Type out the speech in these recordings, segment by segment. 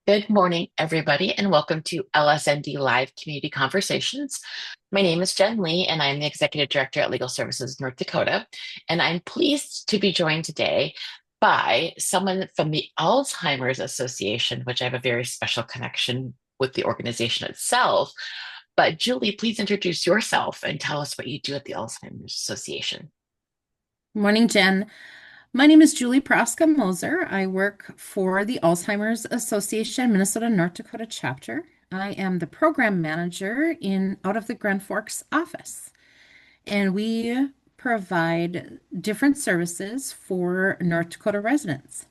Good morning, everybody, and welcome to LSND Live Community Conversations. My name is Jen Lee, and I'm the Executive Director at Legal Services North Dakota. And I'm pleased to be joined today by someone from the Alzheimer's Association, which I have a very special connection with the organization itself. But Julie, please introduce yourself and tell us what you do at the Alzheimer's Association. Morning, Jen. My name is Julie Praska-Moser. I work for the Alzheimer's Association Minnesota-North Dakota chapter. I am the program manager in out of the Grand Forks office, and we provide different services for North Dakota residents.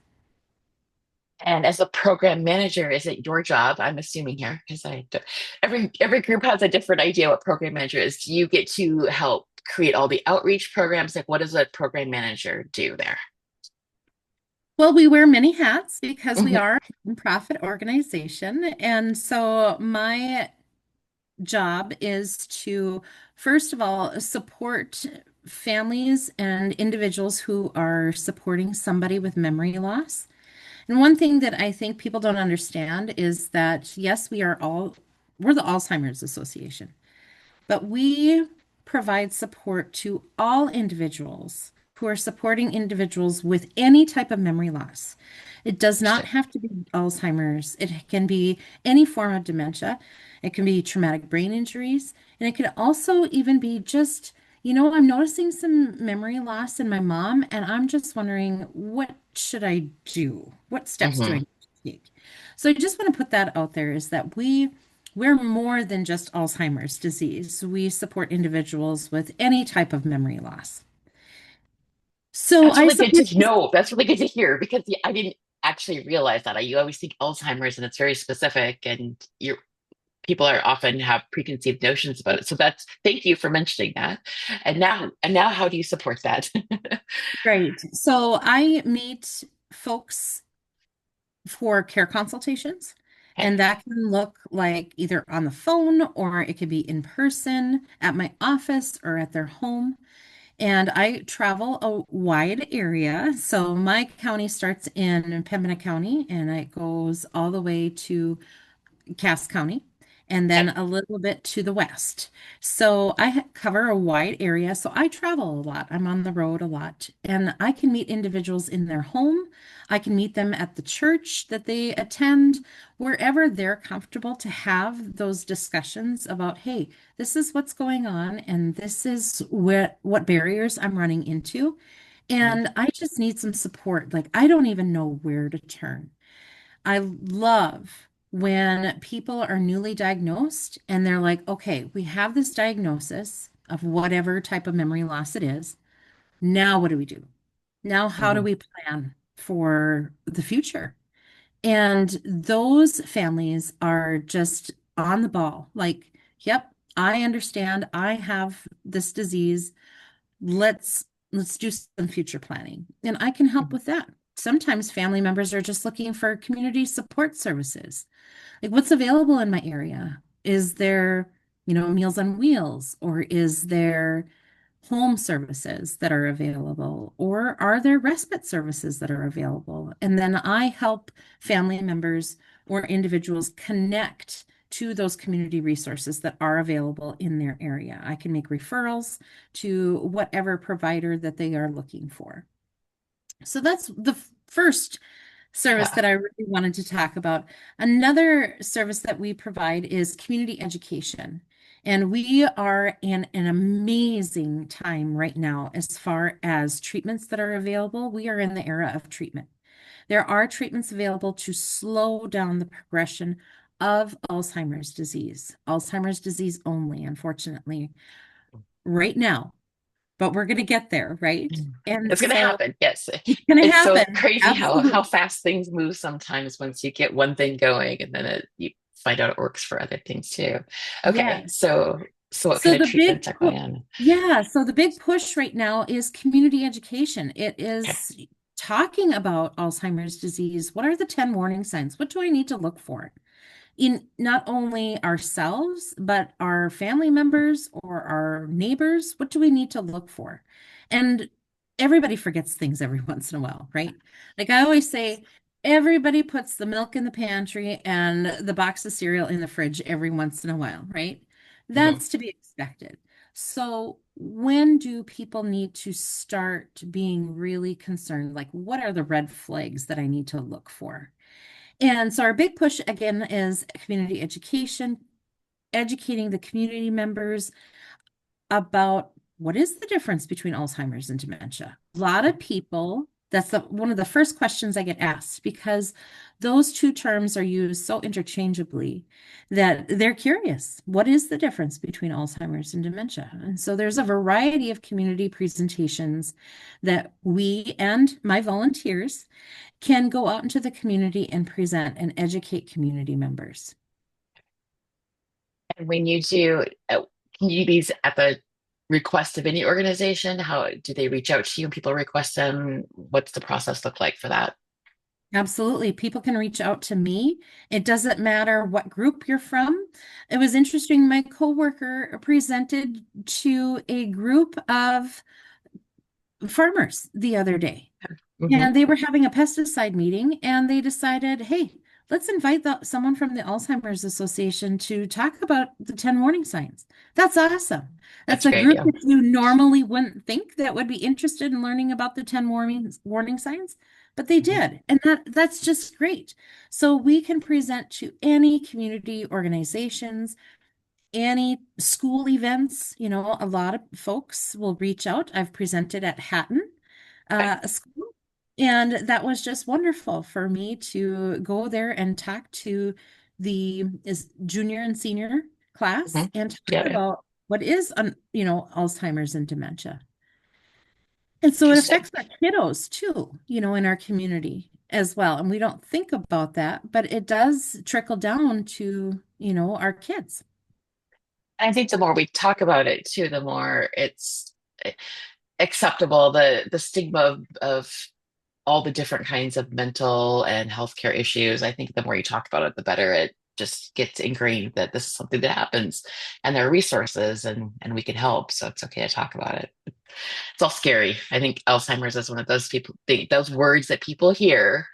And as a program manager, is it your job? I'm assuming here because every group has a different idea what program manager is. Do you get to help create all the outreach programs? Like, what does a program manager do there? Well, we wear many hats because we Mhm. are a nonprofit organization, and so my job is to, first of all, support families and individuals who are supporting somebody with memory loss. And one thing that I think people don't understand is that, yes, we're the Alzheimer's Association, but we provide support to all individuals who are supporting individuals with any type of memory loss. It does not Understood. have to be Alzheimer's. It can be any form of dementia. It can be traumatic brain injuries. And it could also even be just, I'm noticing some memory loss in my mom, and I'm just wondering, what should I do? What steps do I Hmm. need to take? So I just want to put that out there is that we're more than just Alzheimer's disease. We support individuals with any type of memory loss. So That's I really good support to know. That's really good to hear because I didn't actually realize that. You always think Alzheimer's and it's very specific, and people are often have preconceived notions about it. So that's thank you for mentioning that. And now, how do you support that? great. So I meet folks for care consultations, Okay. and that can look like either on the phone or it could be in person at my office or at their home. And I travel a wide area. So my county starts in Pembina County and it goes all the way to Cass County, and then Okay. a little bit to the west. So cover a wide area. So I travel a lot. I'm on the road a lot, and I can meet individuals in their home. I can meet them at the church that they attend, wherever they're comfortable to have those discussions about, hey, this is what's going on, and this is what barriers I'm running into. Mhm. And I just need some support. Like, I don't even know where to turn. I love when people are newly diagnosed and they're like, okay, we have this diagnosis of whatever type of memory loss it is. Now, what do we do? Now, how do Mhm. we plan for the future? And those families are just on the ball. Like, yep, I understand. I have this disease. Let's do some future planning. And I can help Mhm. with that. Sometimes family members are just looking for community support services. Like, what's available in my area? Is there, Meals on Wheels, or is there home services that are available, or are there respite services that are available? And then I help family members or individuals connect to those community resources that are available in their area. I can make referrals to whatever provider that they are looking for. So that's the first service Yeah. that I really wanted to talk about. Another service that we provide is community education. And we are in an amazing time right now as far as treatments that are available. We are in the era of treatment. There are treatments available to slow down the progression of Alzheimer's disease only, unfortunately, right now, but we're going to get there, right? Mhm. And It's going to so happen. Yes. it's going to It's so happen. crazy how Absolutely. fast things move sometimes once you get one thing going and then you find out it works for other things too. Okay. Yes. So what kind So of the treatments are going on? so the big push right now is community education. It Okay. is talking about Alzheimer's disease. What are the 10 warning signs? What do I need to look for in not only ourselves, but our family members or our neighbors? What do we need to look for? And everybody forgets things every once in a while, right? Like I always say, everybody puts the milk in the pantry and the box of cereal in the fridge every once in a while, right? Mhm. That's to be expected. So, when do people need to start being really concerned? Like, what are the red flags that I need to look for? And so, our big push again is community education, educating the community members about what is the difference between Alzheimer's and dementia. A lot of people, one of the first questions I get asked because those two terms are used so interchangeably that they're curious. What is the difference between Alzheimer's and dementia? And so there's a variety of community presentations that we and my volunteers can go out into the community and present and educate community members. And when you do communities at the request of any organization, how do they reach out to you when people request them? What's the process look like for that? Absolutely. People can reach out to me. It doesn't matter what group you're from. It was interesting. My coworker presented to a group of farmers the other day. Hmm. And they were having a pesticide meeting and they decided, hey, let's invite someone from the Alzheimer's Association to talk about the 10 warning signs. That's awesome. That's That's a a great group idea. that you normally wouldn't think that would be interested in learning about the 10 warning signs, but they Mhm. did. And that's just great. So we can present to any community organizations, any school events. A lot of folks will reach out. I've presented at Hatton Okay. school. And that was just wonderful for me to go there and talk to the junior and senior Hmm. class and talk Yeah, yeah. about what is, Alzheimer's and dementia. And so it Interesting. affects our kiddos too, in our community as well. And we don't think about that, but it does trickle down to, our kids. I think the more we talk about it too, the more it's acceptable. The stigma of all the different kinds of mental and healthcare issues. I think the more you talk about it, the better it just gets ingrained that this is something that happens and there are resources and we can help. So it's okay to talk about it. It's all scary. I think Alzheimer's is one of those those words that people hear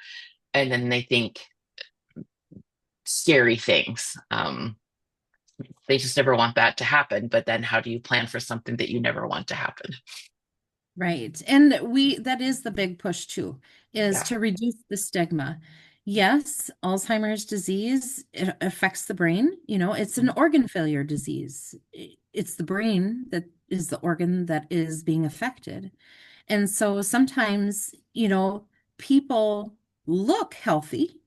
and then they think scary things. They just never want that to happen. But then how do you plan for something that you never want to happen? Right. And that is the big push too, is Yeah. to reduce the stigma. Yes, Alzheimer's disease, it affects the brain. It's an organ failure disease. It's the brain that is the organ that is being affected. And so sometimes, people look healthy,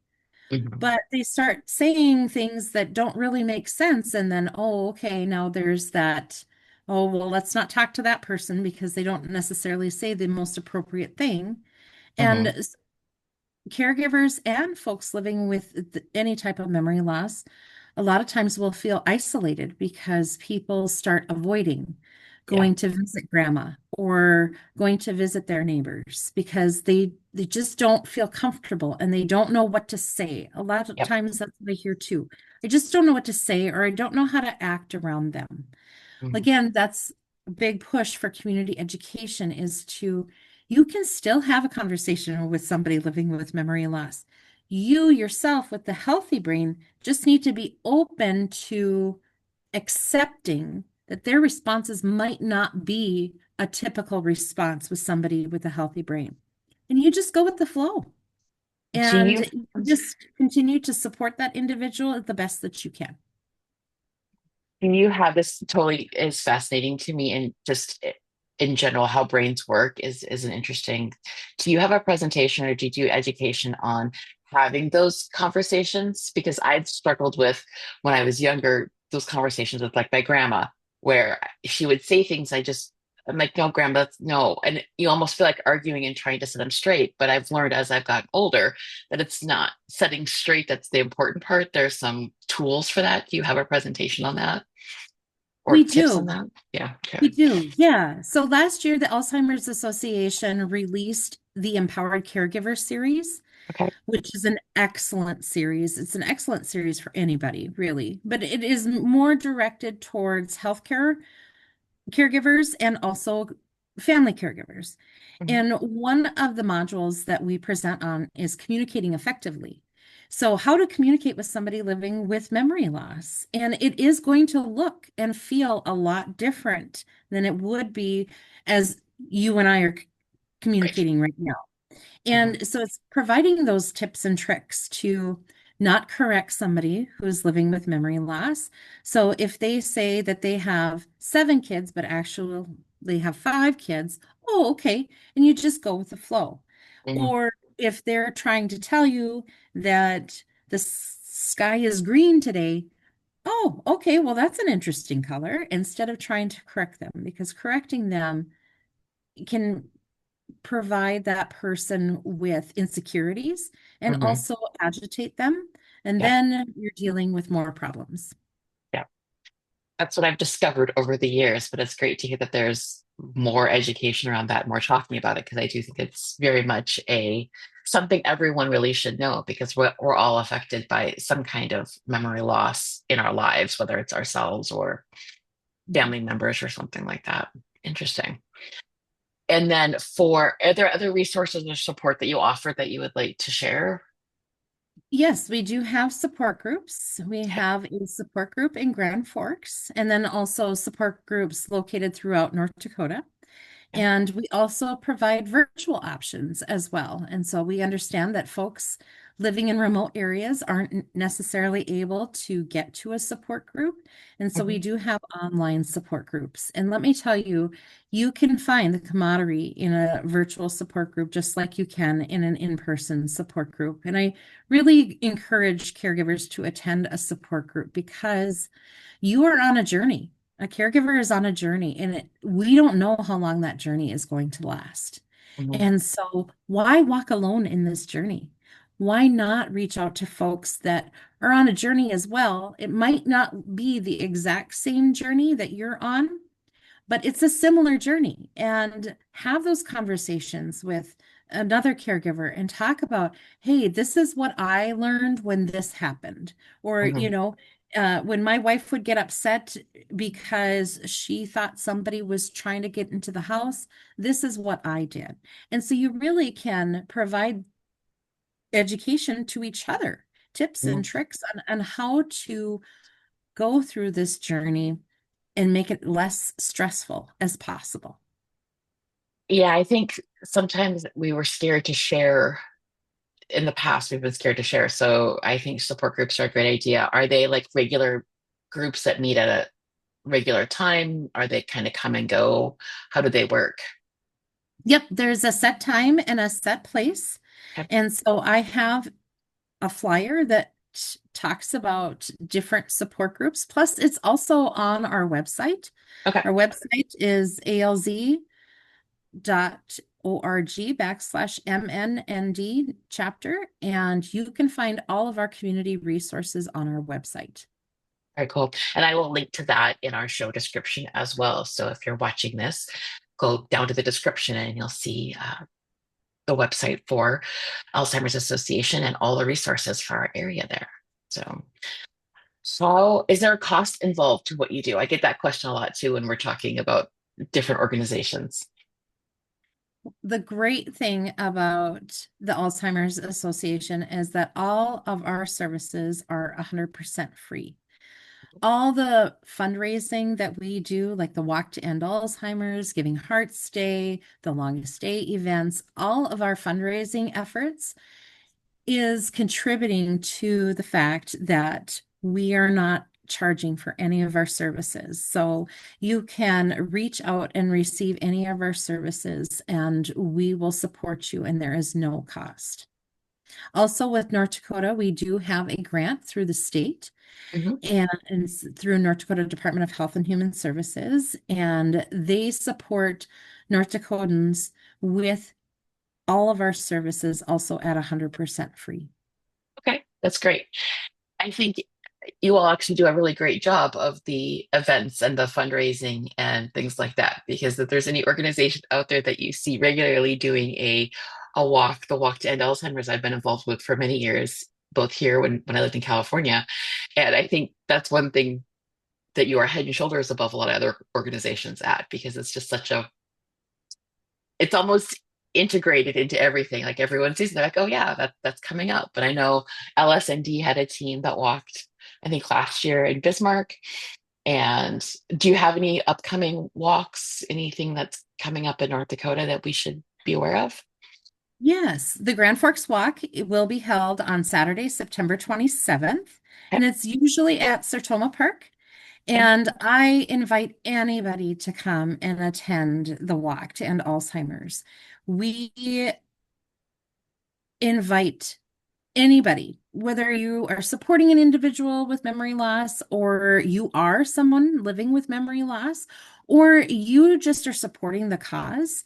Mhm. but they start saying things that don't really make sense. And then, oh, okay, now there's that, oh, well, let's not talk to that person because they don't necessarily say the most appropriate thing. And Mhm. caregivers and folks living with any type of memory loss, a lot of times will feel isolated because people start avoiding Yeah. going to visit grandma or going to visit their neighbors because they just don't feel comfortable and they don't know what to say. A lot of Yep. times that's what I hear too. I just don't know what to say or I don't know how to act around them. Mhm. Again, that's a big push for community education is to, you can still have a conversation with somebody living with memory loss. You yourself with the healthy brain just need to be open to accepting that their responses might not be a typical response with somebody with a healthy brain. And you just go with the flow Do and you you just continue to support that individual the best that you can. You have this totally is fascinating to me and just in general how brains work is an interesting. Do you have a presentation or do you do education on having those conversations? Because I've struggled with when I was younger, those conversations with like my grandma, where she would say things I'm like, no, grandma, no. And you almost feel like arguing and trying to set them straight. But I've learned as I've gotten older that it's not setting straight that's the important part. There's some tools for that. Do you have a presentation on that? Or We tips on do. that? Yeah. Okay. We do, yeah. So last year, the Alzheimer's Association released the Empowered Caregiver series, Okay. which is an excellent series. It's an excellent series for anybody, really, but it is more directed towards healthcare caregivers and also family caregivers. Mhm. And one of the modules that we present on is communicating effectively. So, how to communicate with somebody living with memory loss. And it is going to look and feel a lot different than it would be as you and I are Right. communicating right now. Mhm. And so it's providing those tips and tricks to not correct somebody who's living with memory loss. So if they say that they have 7 kids, but actually they have 5 kids, oh, okay. And you just go with the flow. Mhm. Or if they're trying to tell you that the sky is green today, oh, okay, well, that's an interesting color, instead of trying to correct them, because correcting them can provide that person with insecurities and Mhm. also agitate them. And Yeah. then you're dealing with more problems. Yeah. That's what I've discovered over the years, but it's great to hear that there's more education around that, more talking about it, because I do think it's very much a something everyone really should know because we're all affected by some kind of memory loss in our lives, whether it's ourselves or family members or something like that. Interesting. And then are there other resources or support that you offer that you would like to share? Yes, we do have support groups. We Okay. have a support group in Grand Forks, and then also support groups located throughout North Dakota. Okay. And we also provide virtual options as well. And so we understand that folks living in remote areas aren't necessarily able to get to a support group. And so we Mhm. do have online support groups. And let me tell you, you can find the camaraderie in a virtual support group just like you can in an in-person support group. And I really encourage caregivers to attend a support group because you are on a journey. A caregiver is on a journey, and we don't know how long that journey is going to last. Mhm. And so, why walk alone in this journey? Why not reach out to folks that are on a journey as well? It might not be the exact same journey that you're on, but it's a similar journey, and have those conversations with another caregiver and talk about, hey, this is what I learned when this happened. Or, Mhm. when my wife would get upset because she thought somebody was trying to get into the house, this is what I did. And so you really can provide education to each other, tips and Mhm. tricks on how to go through this journey and make it less stressful as possible. Yeah, I think sometimes we were scared to share in the past. We've been scared to share. So I think support groups are a great idea. Are they like regular groups that meet at a regular time? Are they kind of come and go? How do they work? Yep, there's a set time and a set place. Okay. And so I have a flyer that talks about different support groups. Plus, it's also on our website. Okay. Our website is alz.org/MNND chapter, and you can find all of our community resources on our website. Very cool. And I will link to that in our show description as well. So if you're watching this, go down to the description and you'll see the website for Alzheimer's Association and all the resources for our area there. So, is there a cost involved to what you do? I get that question a lot too when we're talking about different organizations. The great thing about the Alzheimer's Association is that all of our services are 100% free. All the fundraising that we do, like the Walk to End Alzheimer's, Giving Hearts Day, the Longest Day events, all of our fundraising efforts is contributing to the fact that we are not charging for any of our services. So you can reach out and receive any of our services, and we will support you, and there is no cost. Also, with North Dakota, we do have a grant through the state Mhm. and it's through North Dakota Department of Health and Human Services, and they support North Dakotans with all of our services also at 100% free. Okay, that's great. I think you all actually do a really great job of the events and the fundraising and things like that. Because if there's any organization out there that you see regularly doing the walk to end Alzheimer's, I've been involved with for many years, both here when I lived in California. And I think that's one thing that you are head and shoulders above a lot of other organizations at because it's just it's almost integrated into everything. Like everyone sees, they're like, oh yeah, that's coming up. But I know LSND had a team that walked, I think last year in Bismarck. And do you have any upcoming walks, anything that's coming up in North Dakota that we should be aware of? Yes, the Grand Forks Walk, it will be held on Saturday, September 27th, Okay. and it's usually at Sertoma Park. Okay. And I invite anybody to come and attend the walk to end Alzheimer's. We invite anybody, whether you are supporting an individual with memory loss, or you are someone living with memory loss, or you just are supporting the cause.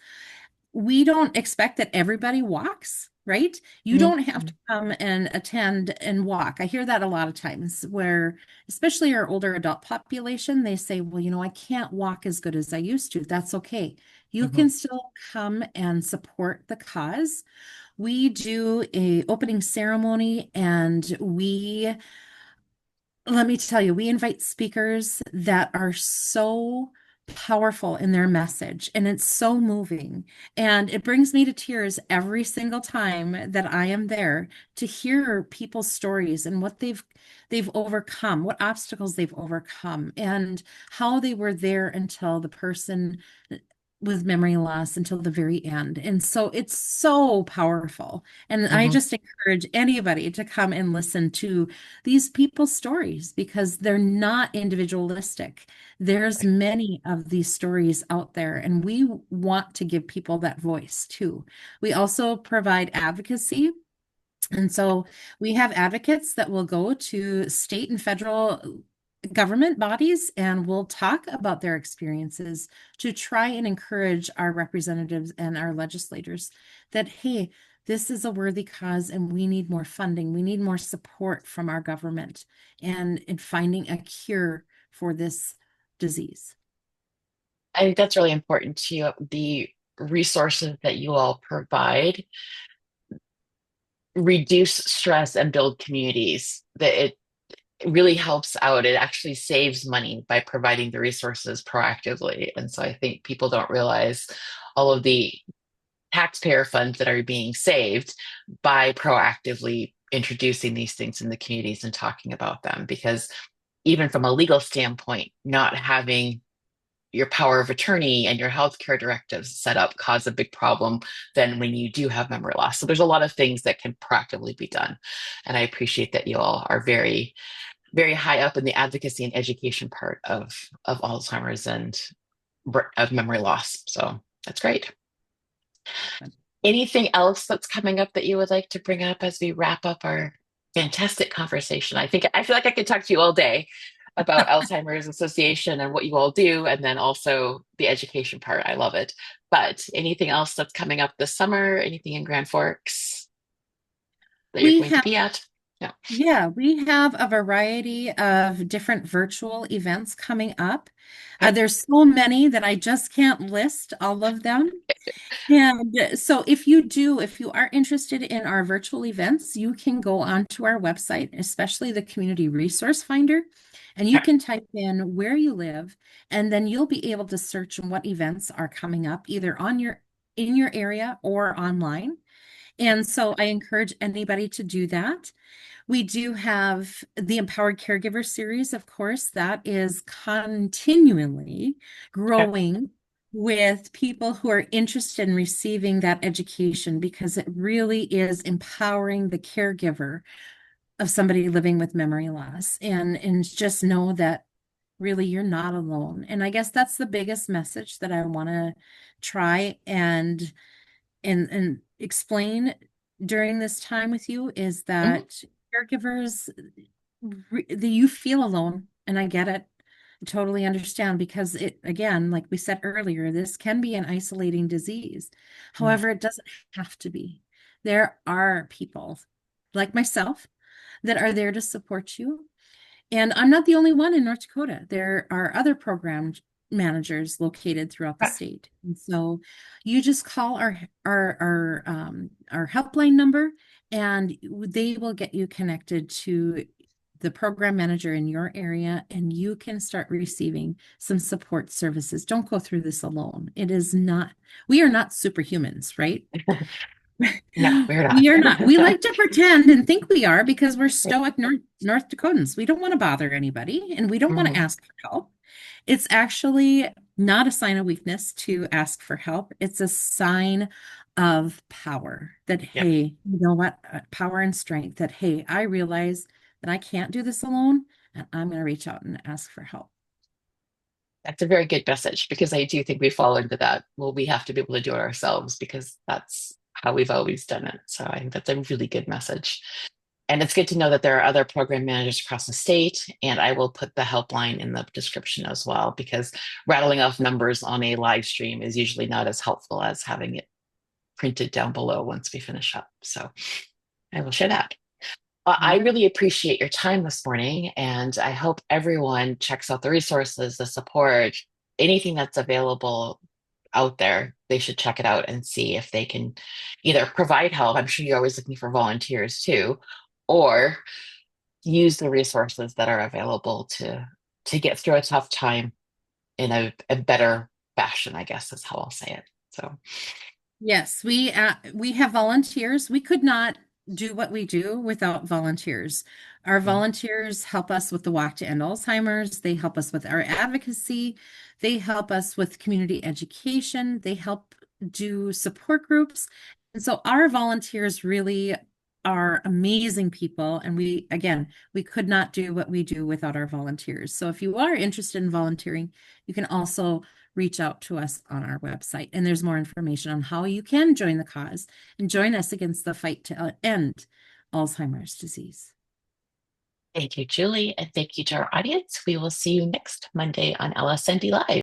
We don't expect that everybody walks, right? You don't have to Mhm. come and attend and walk. I hear that a lot of times where, especially our older adult population, they say, well, I can't walk as good as I used to. That's okay. You Mhm. can still come and support the cause. We do a opening ceremony, and let me tell you, we invite speakers that are so powerful in their message, and it's so moving. And it brings me to tears every single time that I am there to hear people's stories and what they've overcome, what obstacles they've overcome, and how they were there until the person with memory loss until the very end. And so it's so powerful. And I Mhm. just encourage anybody to come and listen to these people's stories because they're not individualistic. There's many of these stories out there, and we want to give people that voice too. We also provide advocacy. And so we have advocates that will go to state and federal government bodies and will talk about their experiences to try and encourage our representatives and our legislators that, hey, this is a worthy cause and we need more funding. We need more support from our government and in finding a cure for this disease. I think that's really important to the resources that you all provide reduce stress and build communities. That it really helps out. It actually saves money by providing the resources proactively. And so I think people don't realize all of the taxpayer funds that are being saved by proactively introducing these things in the communities and talking about them. Because even from a legal standpoint, not having your power of attorney and your healthcare directives set up cause a big problem then when you do have memory loss. So there's a lot of things that can proactively be done. And I appreciate that you all are very, very high up in the advocacy and education part of Alzheimer's and of memory loss. So that's great. Anything else that's coming up that you would like to bring up as we wrap up our fantastic conversation? I feel like I could talk to you all day about Alzheimer's Association and what you all do, and then also the education part. I love it. But anything else that's coming up this summer? Anything in Grand Forks that you're We going to have be at? No. Yeah, we have a variety of different virtual events coming up. Okay. There's so many that I just can't list all of them. And so if you are interested in our virtual events, you can go onto our website, especially the Community Resource Finder, and you Okay. can type in where you live, and then you'll be able to search what events are coming up either in your area or online. And so I encourage anybody to do that. We do have the Empowered Caregiver series, of course, that is continually Okay. growing with people who are interested in receiving that education because it really is empowering the caregiver of somebody living with memory loss and just know that really you're not alone. And I guess that's the biggest message that I want to try and explain during this time with you is Mhm. that caregivers you feel alone, and I get it. I totally understand because it again, like we said earlier, this can be an isolating disease. Mhm. However, it doesn't have to be. There are people like myself that are there to support you, and I'm not the only one in North Dakota. There are other program managers located throughout the Okay. state. And so you just call our helpline number and they will get you connected to the program manager in your area, and you can start receiving some support services. Don't go through this alone. It is not, we are not superhumans, right? No, we're We not. are not. We like to pretend and think we are because we're stoic North Dakotans. We don't want to bother anybody and we don't want to Mhm. ask for help. It's actually not a sign of weakness to ask for help. It's a sign of power that, Yep. hey, you know what? Power and strength that, hey, I realize that I can't do this alone and I'm going to reach out and ask for help. That's a very good message because I do think we fall into that. Well, we have to be able to do it ourselves because that's how we've always done it. So I think that's a really good message. And it's good to know that there are other program managers across the state. And I will put the helpline in the description as well, because rattling off numbers on a live stream is usually not as helpful as having it printed down below once we finish up. So I will share that. I All really appreciate your time this morning, and I hope everyone checks out the resources, the support, anything that's available out there. They should check it out and see if they can either provide help. I'm sure you're always looking for volunteers too, or use the resources that are available to get through a tough time in a better fashion, I guess is how I'll say it. So Yes, we have volunteers. We could not do what we do without volunteers. Our mm, volunteers help us with the Walk to End Alzheimer's. They help us with our advocacy. They help us with community education. They help do support groups. And so our volunteers really are amazing people. And again, we could not do what we do without our volunteers. So if you are interested in volunteering, you can also reach out to us on our website. And there's more information on how you can join the cause and join us against the fight to end Alzheimer's disease. thank you, Julie, and thank you to our audience. We will see you next Monday on LSND Live.